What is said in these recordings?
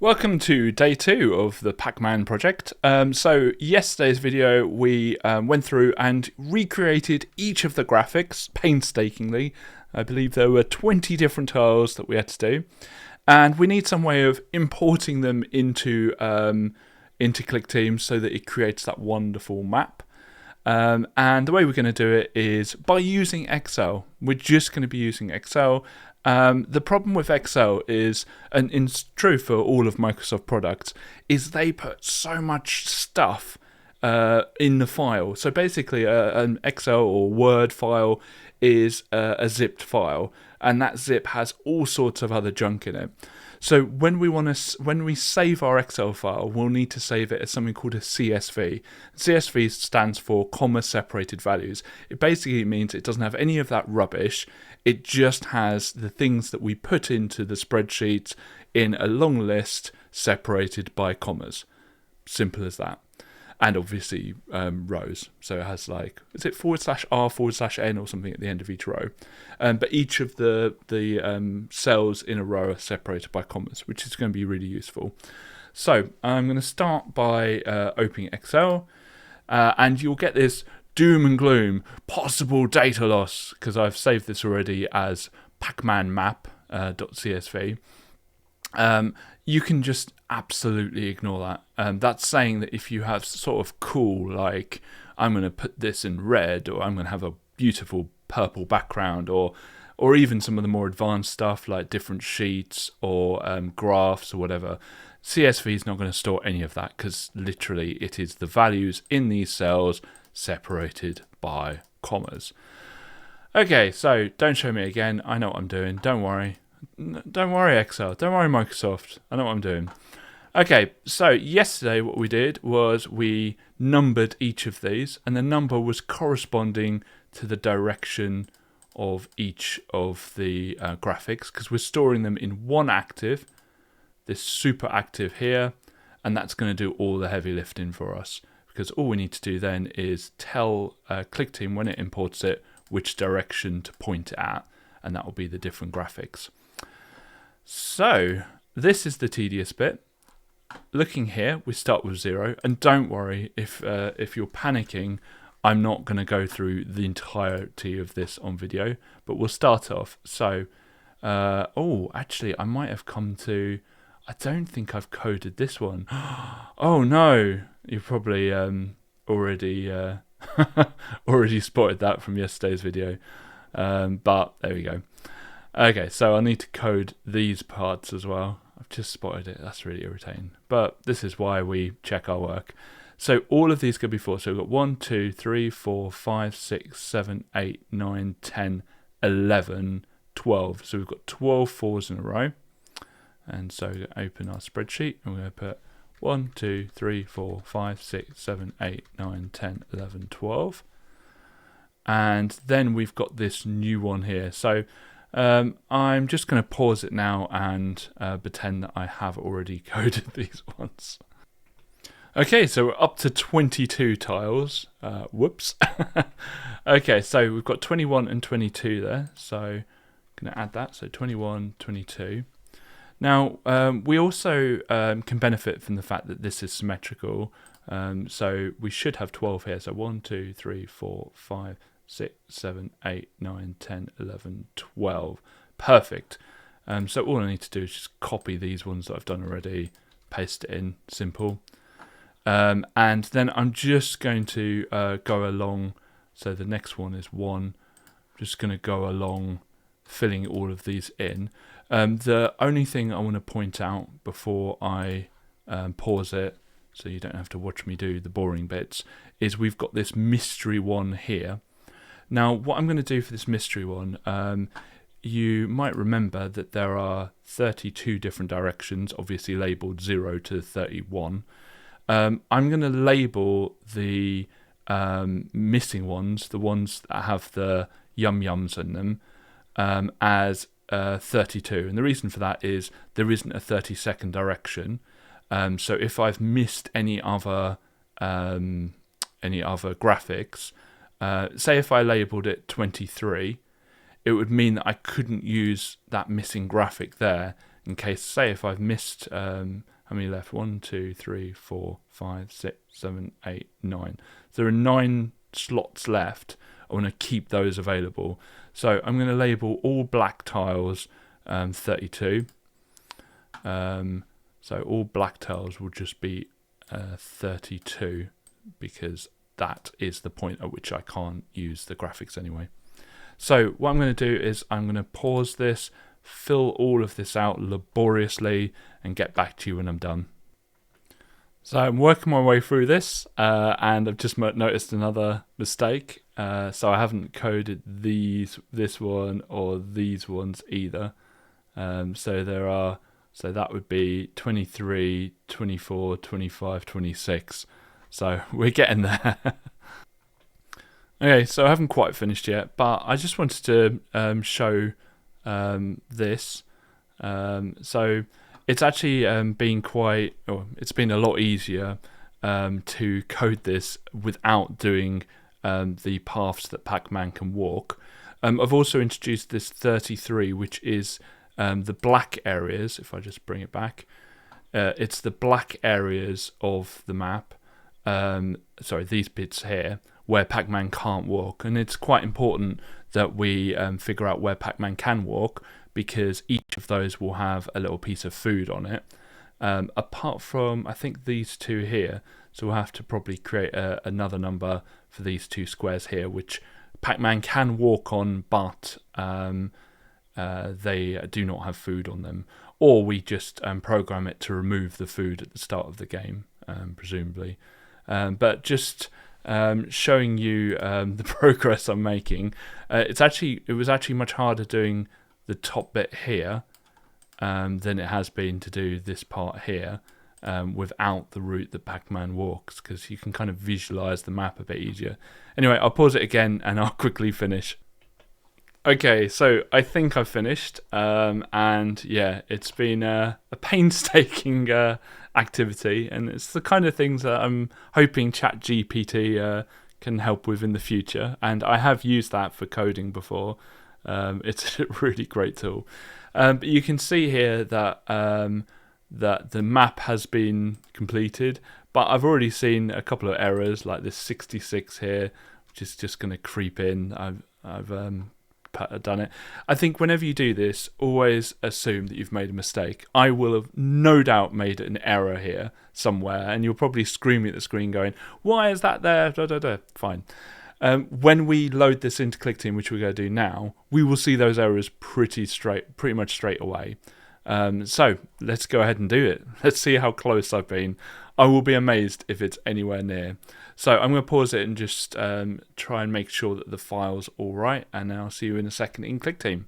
Welcome to day 2 of the Pac-Man project. So yesterday's video we went through and recreated each of the graphics painstakingly. I believe there were 20 different tiles that we had to do, and we need some way of importing them into Clickteam so that it creates that wonderful map. And the way we're going to do it is by using Excel. We're just going to be using Excel. The problem with Excel is, and it's true for all of Microsoft products, is they put so much stuff in the file. So basically an Excel or Word file is a zipped file, and that zip has all sorts of other junk in it. So when we save our Excel file, we'll need to save it as something called a CSV. CSV stands for comma separated values. It basically means it doesn't have any of that rubbish. It just has the things that we put into the spreadsheet in a long list separated by commas. Simple as that. And obviously rows. So it has like, is it /R/N or something at the end of each row? But each of the cells in a row are separated by commas, which is going to be really useful. So I'm going to start by opening Excel, and you'll get this doom and gloom, possible data loss, because I've saved this already as Pac-Man map.csv. You can just absolutely ignore that. That's saying that if you have sort of cool, like, I'm going to put this in red, or I'm going to have a beautiful purple background, or even some of the more advanced stuff like different sheets or graphs or whatever, CSV is not going to store any of that, because literally it is the values in these cells separated by commas. Okay, so don't show me again. I know what I'm doing. Don't worry. Don't worry, Excel. Don't worry, Microsoft. I know what I'm doing. Okay, so yesterday what we did was we numbered each of these, and the number was corresponding to the direction of each of the graphics, because we're storing them in one active, this super active here, and that's going to do all the heavy lifting for us, because all we need to do then is tell Clickteam when it imports it which direction to point it at, and that will be the different graphics. So this is the tedious bit. Looking here, we start with 0, and don't worry if you're panicking. I'm not going to go through the entirety of this on video, but we'll start off. So, oh, actually, I might have come to. I don't think I've coded this one. Oh no, you've probably already already spotted that from yesterday's video, but there we go. Okay, so I need to code these parts as well. I've just spotted it. That's really irritating. But this is why we check our work. So all of these could be 4. So we've got 1, 2, 3, 4, 5, 6, 7, 8, 9, 10, 11, 12. So we've got 12 4s in a row. And so we're going to open our spreadsheet, and we're going to put 1, 2, 3, 4, 5, 6, 7, 8, 9, 10, 11, 12. And then we've got this new one here. So I'm just going to pause it now and pretend that I have already coded these ones. Okay, so we're up to 22 tiles. Whoops. Okay, so we've got 21 and 22 there. So I'm going to add that. So 21, 22. Now, we also can benefit from the fact that this is symmetrical. So we should have 12 here. So 1, 2, 3, 4, 5, 6, 7, 8, 9, 10, 11, 12. Perfect. So all I need to do is just copy these ones that I've done already, paste it in, simple. And then I'm just going to go along. So the next one is 1. I'm just going to go along filling all of these in. The only thing I want to point out before I pause it, so you don't have to watch me do the boring bits, is we've got this mystery one here. Now, what I'm going to do for this mystery one, you might remember that there are 32 different directions, obviously labelled 0 to 31. I'm going to label the missing ones, the ones that have the yum-yums in them, as 32. And the reason for that is there isn't a 30-second direction. So if I've missed any other graphics, say if I labelled it 23, it would mean that I couldn't use that missing graphic there in case, say, if I've missed, how many left? 1, 2, 3, 4, 5, 6, 7, 8, 9. So there are 9 slots left. I want to keep those available. So I'm going to label all black tiles 32. So all black tiles will just be 32 because that is the point at which I can't use the graphics anyway. So what I'm going to do is I'm going to pause this, fill all of this out laboriously, and get back to you when I'm done. So I'm working my way through this, and I've just noticed another mistake. So I haven't coded this one or these ones either. So that would be 23, 24, 25, 26. So we're getting there. Okay, so I haven't quite finished yet, but I just wanted to show this. So it's actually it's been a lot easier to code this without doing the paths that Pac-Man can walk. I've also introduced this 33, which is the black areas. If I just bring it back, it's the black areas of the map. Sorry, these bits here where Pac-Man can't walk, and it's quite important that we figure out where Pac-Man can walk, because each of those will have a little piece of food on it. Apart from, I think, these two here, so we'll have to probably create another number for these 2 squares here, which Pac-Man can walk on, but they do not have food on them. Or we just program it to remove the food at the start of the game, presumably. But just showing you the progress I'm making. It was actually much harder doing the top bit here than it has been to do this part here without the route that Pac-Man walks, because you can kind of visualize the map a bit easier. Anyway, I'll pause it again and I'll quickly finish. Okay, so I think I've finished, and yeah, it's been a painstaking activity, and it's the kind of things that I'm hoping ChatGPT can help with in the future, and I have used that for coding before. It's a really great tool. But you can see here that that the map has been completed, but I've already seen a couple of errors, like this 66 here, which is just going to creep in. I've done it. I think whenever you do this, always assume that you've made a mistake. I will have no doubt made an error here somewhere, and you'll probably scream at the screen going, "Why is that there?" Da, da, da. Fine. When we load this into Clickteam, which we're going to do now, we will see those errors pretty much straight away. So let's go ahead and do it. Let's see how close I've been. I will be amazed if it's anywhere near. So I'm going to pause it and just try and make sure that the file's all right, and I'll see you in a second in Clickteam.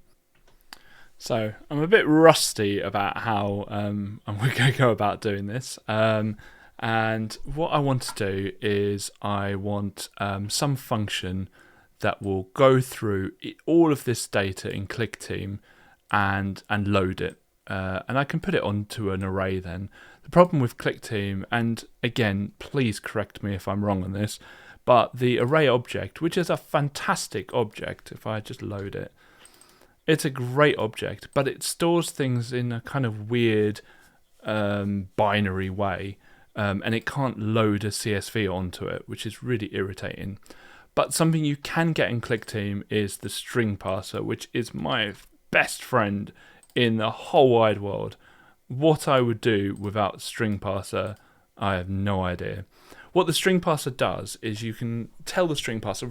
So I'm a bit rusty about how we're going to go about doing this. And what I want to do is I want some function that will go through all of this data in Clickteam and load it. And I can put it onto an array then. The problem with Clickteam, and again, please correct me if I'm wrong on this, but the array object, which is a fantastic object, if I just load it, it's a great object, but it stores things in a kind of weird binary way, and it can't load a CSV onto it, which is really irritating. But something you can get in Clickteam is the string parser, which is my best friend in the whole wide world. What I would do without string parser, I have no idea. What the string parser does is you can tell the string parser,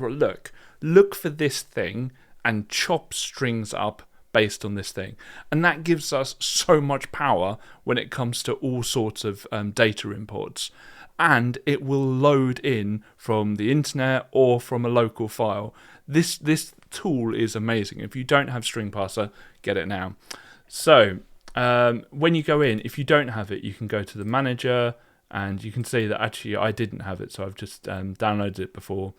look for this thing and chop strings up based on this thing. And that gives us so much power when it comes to all sorts of data imports. And it will load in from the internet or from a local file. This tool is amazing. If you don't have string parser, get it now. So when you go in, if you don't have it, you can go to the manager, and you can see that actually I didn't have it, so I've just downloaded it before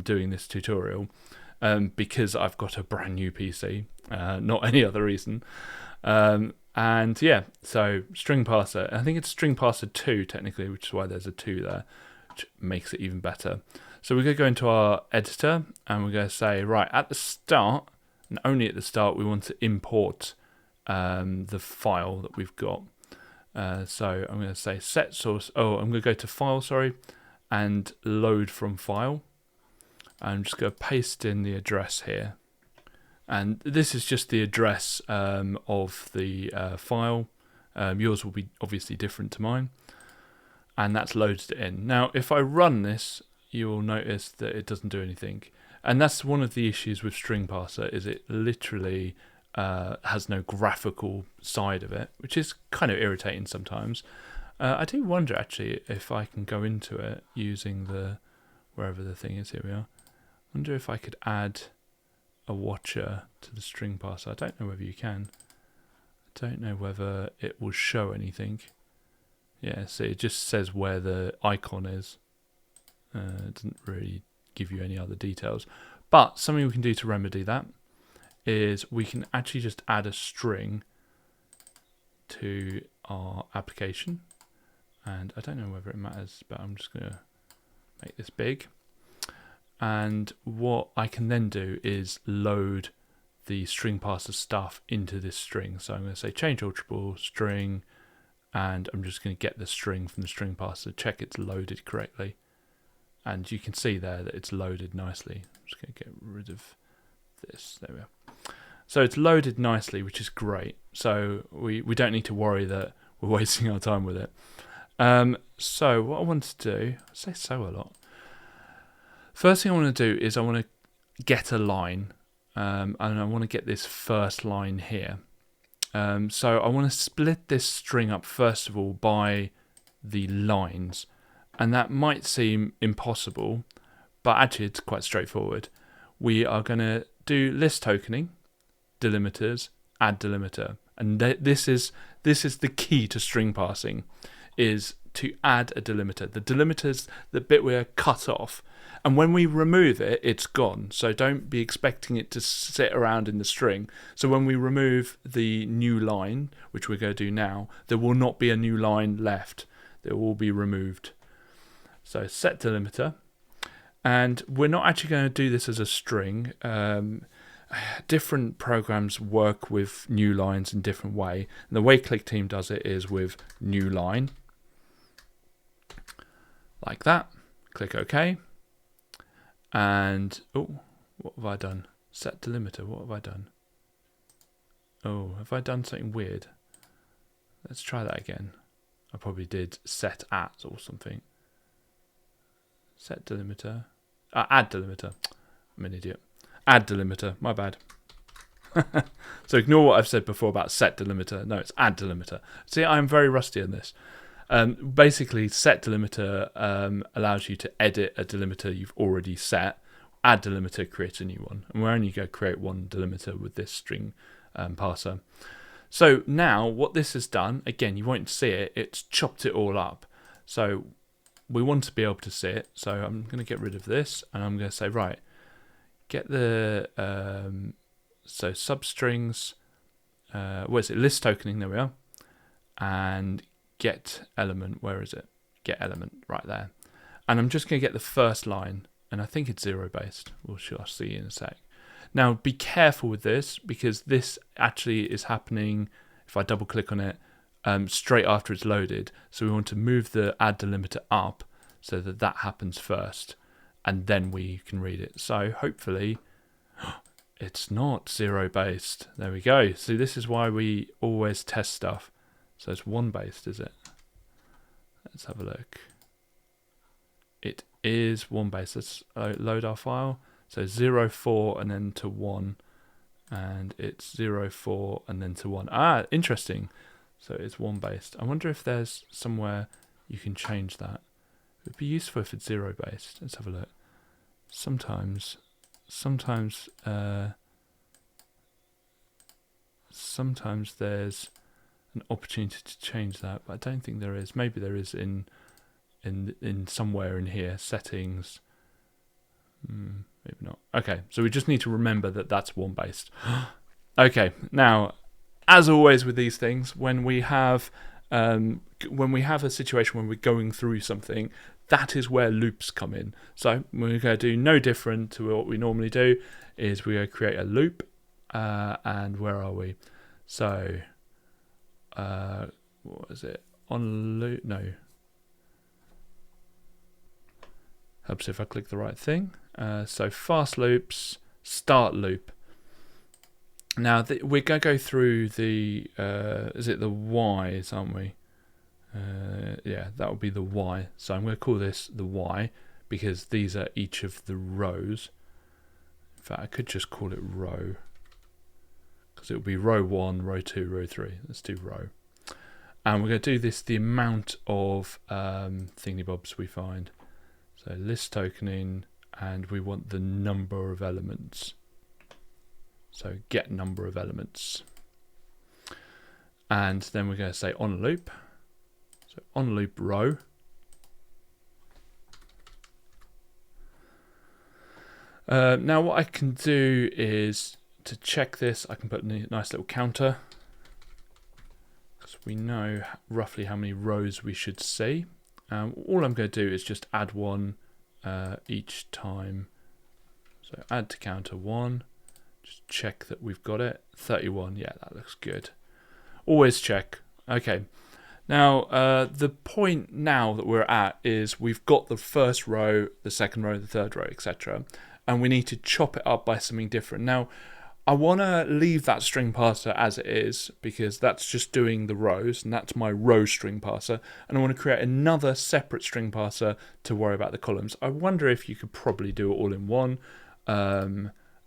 doing this tutorial, because I've got a brand new PC, not any other reason. And yeah, so string parser, I think it's string parser 2 technically, which is why there's a 2 there, which makes it even better. So we're going to go into our editor, and we're going to say, right, at the start, and only at the start, we want to import the file that we've got. So I'm going to say set source. Oh, I'm going to go to file, sorry, and load from file. I'm just going to paste in the address here. And this is just the address of the file. Yours will be obviously different to mine. And that's loaded it in. Now, if I run this, you will notice that it doesn't do anything. And that's one of the issues with string parser, is it literally has no graphical side of it, which is kind of irritating sometimes. I do wonder actually if I can go into it using the, wherever the thing is, here we are. I wonder if I could add a watcher to the string parser. I don't know whether you can. I don't know whether it will show anything. Yeah, see, it just says where the icon is. It doesn't really give you any other details. But something we can do to remedy that is we can actually just add a string to our application. And I don't know whether it matters, but I'm just going to make this big. And what I can then do is load the string parser stuff into this string. So I'm going to say change alterable string, and I'm just going to get the string from the string parser, check it's loaded correctly. And you can see there that it's loaded nicely. I'm just going to get rid of this. There we go. So it's loaded nicely, which is great. So we don't need to worry that we're wasting our time with it. So what I want to do, I say so a lot. First thing I want to do is I want to get a line, and I want to get this first line here. So I want to split this string up first of all by the lines, and that might seem impossible, but actually it's quite straightforward. We are going to do list tokening, delimiters, add delimiter, and this is the key to string parsing, is to add a delimiter. The delimiter's the bit we're cut off, and when we remove it, it's gone. So don't be expecting it to sit around in the string. So when we remove the new line, which we're going to do now, there will not be a new line left. They will be removed. So set delimiter, and we're not actually going to do this as a string. Different programs work with new lines in different way. And the way Clickteam does it is with new line, like that. Click OK. And, oh, what have I done? Set delimiter, what have I done? Oh, have I done something weird? Let's try that again. I probably did set at or something. Set delimiter. Add delimiter. I'm an idiot. Add delimiter, my bad. So ignore what I've said before about set delimiter. No, it's add delimiter. See, I'm very rusty on this. Basically, set delimiter allows you to edit a delimiter you've already set. Add delimiter creates a new one. And we're only going to create one delimiter with this string parser. So now what this has done, again, you won't see it, it's chopped it all up. So we want to be able to see it. So I'm going to get rid of this, and I'm going to say, right, get the so substrings, where is it? List tokening, there we are. And get element, where is it? Get element, right there. And I'm just going to get the first line, and I think it's zero based. We'll see in a sec. Now be careful with this, because this actually is happening, if I double click on it, straight after it's loaded. So we want to move the add delimiter up so that that happens first, and then we can read it. So hopefully it's not zero based. There we go. See, this is why we always test stuff. So it's one based, is it? Let's have a look. It is one based. Let's load our file. So 0, 4 and then to 1, and it's 0, 4 and then to 1. Ah, interesting. So it's one based. I wonder if there's somewhere you can change that. It would be useful if it's zero based. Let's have a look. Sometimes there's an opportunity to change that, but I don't think there is. Maybe there is in somewhere in here, settings. Maybe not. Okay, so we just need to remember that that's one based. Okay, now, as always with these things, when we have a situation when we're going through something, that is where loops come in. So we're going to do no different to what we normally do. Is we're going to create a loop, and where are we? So what is it? On loop? No. Helps if I click the right thing. So fast loops, start loop. Now we're going to go through the, is it the Y's, aren't we? Yeah, that will be the Y. So I'm going to call this the Y because these are each of the rows. In fact, I could just call it row because it will be row 1, row 2, row 3. Let's do row. And we're going to do this the amount of thingy-bobs we find. So list tokening, and we want the number of elements. So get number of elements. And then we're going to say on loop. So on loop row. Now what I can do is to check this, I can put a nice little counter. Because we know roughly how many rows we should see. All I'm going to do is just add one each time. So add to counter 1. Just check that we've got it. 31, yeah, that looks good. Always check. Okay. Now, the point now that we're at is we've got the first row, the second row, the third row, etc. And we need to chop it up by something different. Now, I want to leave that string parser as it is because that's just doing the rows, and that's my row string parser. And I want to create another separate string parser to worry about the columns. I wonder if you could probably do it all in one.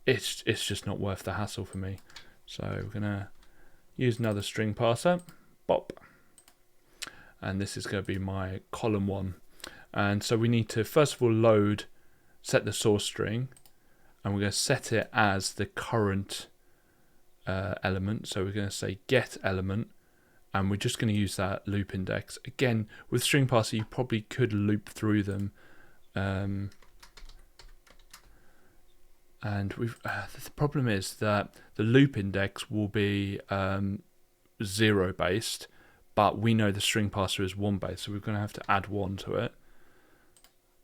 It's just not worth the hassle for me. So we're going to use another string parser. Bop. And this is going to be my column 1. And so we need to first of all set the source string. And we're going to set it as the current element. So we're going to say get element, and we're just going to use that loop index. Again, with string parser, you probably could loop through them. And the problem is that the loop index will be 0 based, but we know the string parser is 1 based, so we're going to have to add 1 to it.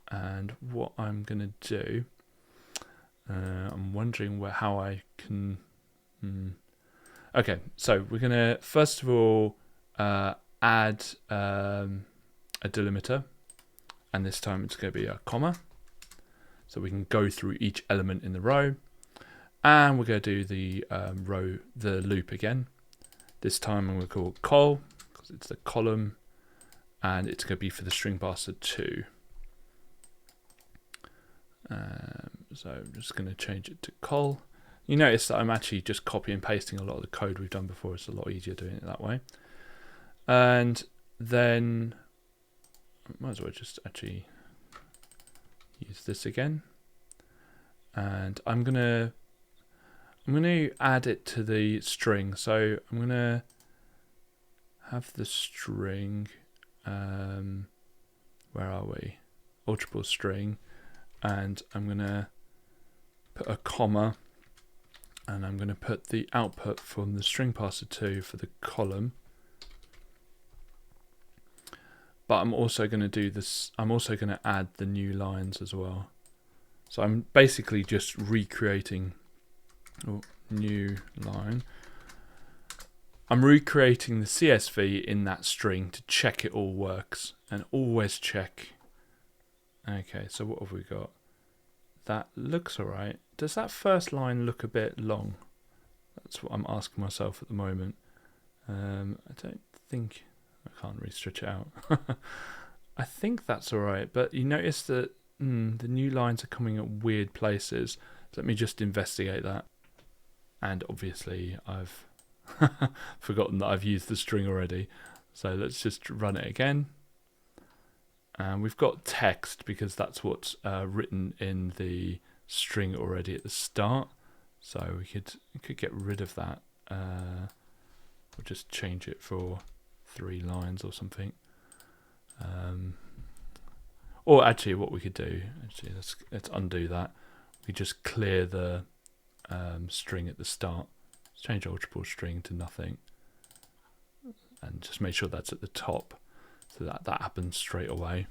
And what I'm going to do, I'm wondering how I can. Okay, so we're going to first of all add a delimiter, and this time it's going to be a comma, so we can go through each element in the row. And we're going to do the loop again. This time I'm going to call it col because it's the column, and it's going to be for the string parser 2. So I'm just going to change it to col. You notice that I'm actually just copy and pasting a lot of the code we've done before. It's a lot easier doing it that way. And then I might as well just actually use this again. And I'm going to add it to the string. So I'm going to have the string, where are we? Ultrable string. And I'm going to put a comma, and I'm going to put the output from the string parser 2 for the column. But I'm also going to do this, I'm also going to add the new lines as well. So I'm basically just recreating, new line. I'm recreating the CSV in that string to check it all works, and always check. Okay, so what have we got? That looks alright. Does that first line look a bit long? That's what I'm asking myself at the moment. I don't think, I can't really stretch it out. I think that's alright, but you notice that the new lines are coming at weird places. So let me just investigate that. And obviously I've forgotten that I've used the string already. So let's just run it again. And we've got text because that's what's written in the string already at the start. So we could get rid of that. We'll just change it for 3 lines or something. Or actually, what we could do, let's undo that. We just clear the string at the start. Let's change ultrable string to nothing, and just make sure that's at the top, so that happens straight away.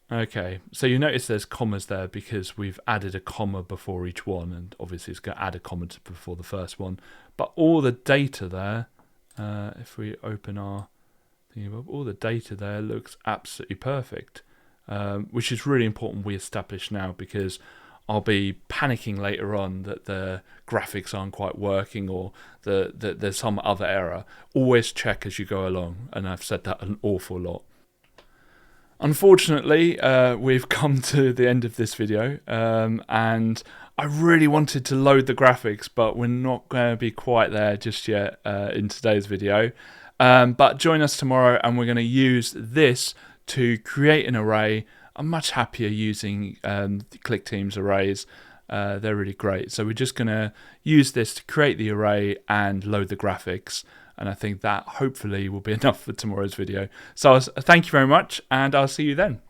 Okay, so you notice there's commas there because we've added a comma before each one, and obviously it's going to add a comma before the first one. But all the data there, if we open our thing above, all the data there looks absolutely perfect, which is really important we establish now, because I'll be panicking later on that the graphics aren't quite working or that there's some other error. Always check as you go along, and I've said that an awful lot. Unfortunately, we've come to the end of this video, and I really wanted to load the graphics, but we're not going to be quite there just yet in today's video. But join us tomorrow, and we're going to use this to create an array. I'm much happier using Clickteam's arrays. They're really great. So we're just going to use this to create the array and load the graphics. And I think that hopefully will be enough for tomorrow's video. So thank you very much, and I'll see you then.